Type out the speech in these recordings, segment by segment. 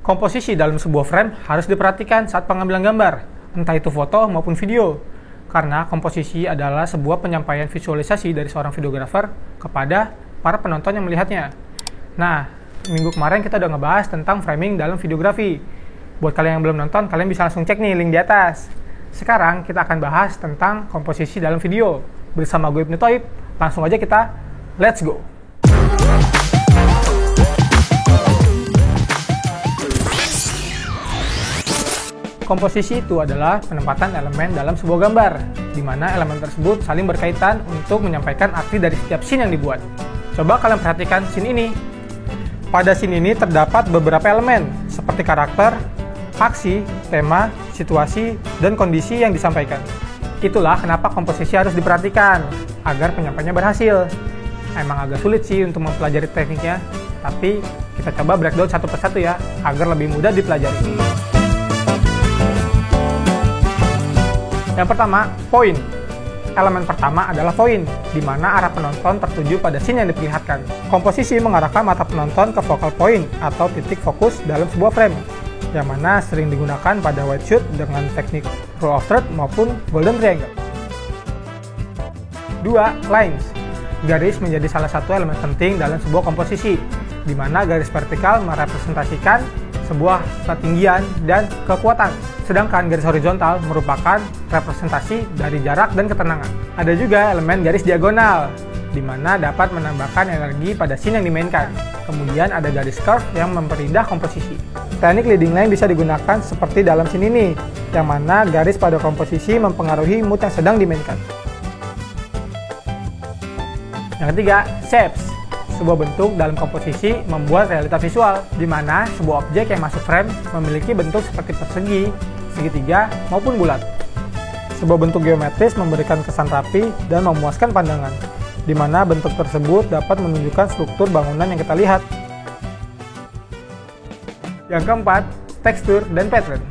Komposisi dalam sebuah frame harus diperhatikan saat pengambilan gambar, entah itu foto maupun video. Karena komposisi adalah sebuah penyampaian visualisasi dari seorang videografer kepada para penonton yang melihatnya. Nah, minggu kemarin kita udah ngebahas tentang framing dalam videografi. Buat kalian yang belum nonton, kalian bisa langsung cek nih link di atas. Sekarang kita akan bahas tentang komposisi dalam video. Bersama gue Ibnu Thoib, langsung aja kita let's go! Komposisi itu adalah penempatan elemen dalam sebuah gambar, di mana elemen tersebut saling berkaitan untuk menyampaikan arti dari setiap scene yang dibuat. Coba kalian perhatikan scene ini. Pada scene ini terdapat beberapa elemen, seperti karakter, aksi, tema, situasi, dan kondisi yang disampaikan. Itulah kenapa komposisi harus diperhatikan, agar penyampaiannya berhasil. Emang agak sulit sih untuk mempelajari tekniknya, tapi kita coba breakdown satu persatu ya, agar lebih mudah dipelajari. Yang pertama, poin. Elemen pertama adalah poin, di mana arah penonton tertuju pada scene yang diperlihatkan. Komposisi mengarahkan mata penonton ke focal point atau titik fokus dalam sebuah frame, yang mana sering digunakan pada wide shoot dengan teknik rule of third maupun golden triangle. 2. Lines. Garis menjadi salah satu elemen penting dalam sebuah komposisi, di mana garis vertikal merepresentasikan sebuah ketinggian dan kekuatan, sedangkan garis horizontal merupakan representasi dari jarak dan ketenangan. Ada juga elemen garis diagonal, di mana dapat menambahkan energi pada scene yang dimainkan. Kemudian ada garis curve yang memperindah komposisi. Teknik leading line bisa digunakan seperti dalam scene ini, yang mana garis pada komposisi mempengaruhi mood yang sedang dimainkan. Yang ketiga, shapes. Sebuah bentuk dalam komposisi membuat realita visual, di mana sebuah objek yang masuk frame memiliki bentuk seperti persegi, segitiga, maupun bulat. Sebuah bentuk geometris memberikan kesan rapi dan memuaskan pandangan, di mana bentuk tersebut dapat menunjukkan struktur bangunan yang kita lihat. Yang keempat, tekstur dan pattern.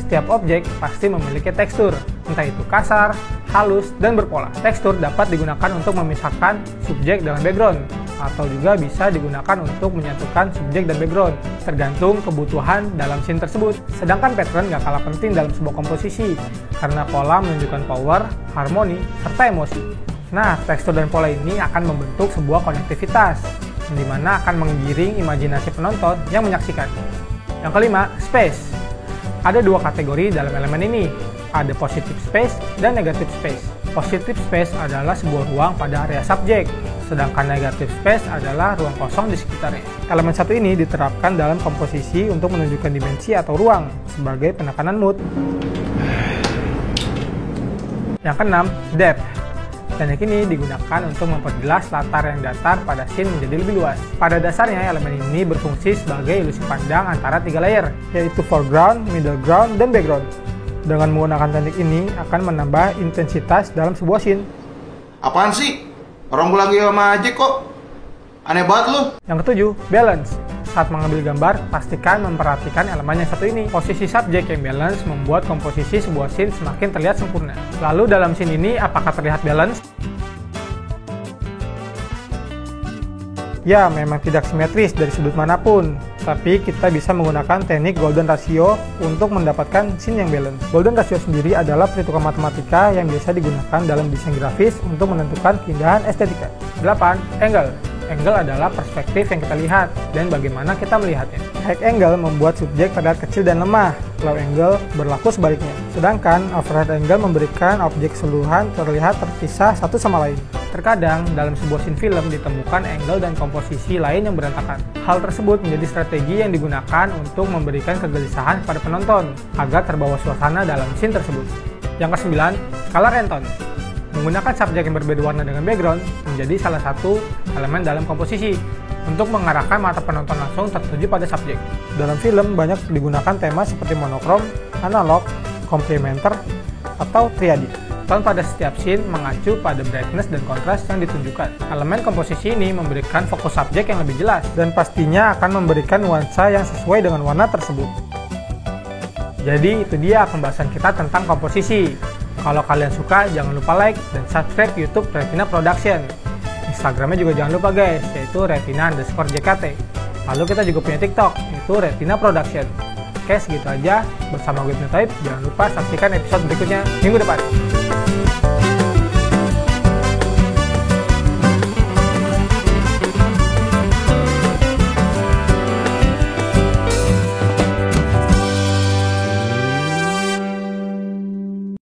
Setiap objek pasti memiliki tekstur, entah itu kasar, halus, dan berpola. Tekstur dapat digunakan untuk memisahkan subjek dengan background, atau juga bisa digunakan untuk menyatukan subjek dan background, tergantung kebutuhan dalam scene tersebut. Sedangkan pattern gak kalah penting dalam sebuah komposisi, karena pola menunjukkan power, harmoni, serta emosi. Nah, tekstur dan pola ini akan membentuk sebuah konektivitas, di mana akan menggiring imajinasi penonton yang menyaksikan. Yang kelima, space. Ada dua kategori dalam elemen ini, ada positive space dan negative space. Positive space adalah sebuah ruang pada area subjek, sedangkan negative space adalah ruang kosong di sekitarnya. Elemen satu ini diterapkan dalam komposisi untuk menunjukkan dimensi atau ruang sebagai penekanan mood. Yang keenam, depth. Teknik ini digunakan untuk memperjelas latar yang datar pada scene menjadi lebih luas. Pada dasarnya, elemen ini berfungsi sebagai ilusi pandang antara tiga layer, yaitu foreground, middle ground, dan background. Dengan menggunakan teknik ini akan menambah intensitas dalam sebuah scene. Apaan sih? Orang gue lagi sama aja kok. Aneh banget lu. Yang ketujuh, balance. Saat mengambil gambar, pastikan memperhatikan elemen yang satu ini. Posisi subjek yang balance membuat komposisi sebuah scene semakin terlihat sempurna. Lalu dalam scene ini, apakah terlihat balance? Ya, memang tidak simetris dari sudut manapun, tapi kita bisa menggunakan teknik golden ratio untuk mendapatkan scene yang balance. Golden ratio sendiri adalah perhitungan matematika yang biasa digunakan dalam desain grafis untuk menentukan keindahan estetika. 8. Angle. Angle adalah perspektif yang kita lihat dan bagaimana kita melihatnya. High angle membuat subjek terlihat kecil dan lemah, low angle berlaku sebaliknya. Sedangkan overhead angle memberikan objek keseluruhan terlihat terpisah satu sama lain. Terkadang dalam sebuah scene film ditemukan angle dan komposisi lain yang berantakan. Hal tersebut menjadi strategi yang digunakan untuk memberikan kegelisahan pada penonton agar terbawa suasana dalam scene tersebut. Yang kesembilan, color and tone. Menggunakan subjek yang berbeda warna dengan background menjadi salah satu elemen dalam komposisi untuk mengarahkan mata penonton langsung tertuju pada subjek. Dalam film banyak digunakan tema seperti monokrom, analog, komplementer, atau triadi. Tone pada setiap scene mengacu pada brightness dan kontras yang ditunjukkan. Elemen komposisi ini memberikan fokus subjek yang lebih jelas dan pastinya akan memberikan nuansa yang sesuai dengan warna tersebut. Jadi itu dia pembahasan kita tentang komposisi. Kalau kalian suka, jangan lupa like dan subscribe YouTube Retina Production. Instagramnya juga jangan lupa guys, yaitu Retina_JKT. Lalu kita juga punya TikTok, yaitu Retina Production. Oke, segitu aja. Bersama gue Hypnotype, jangan lupa saksikan episode berikutnya minggu depan.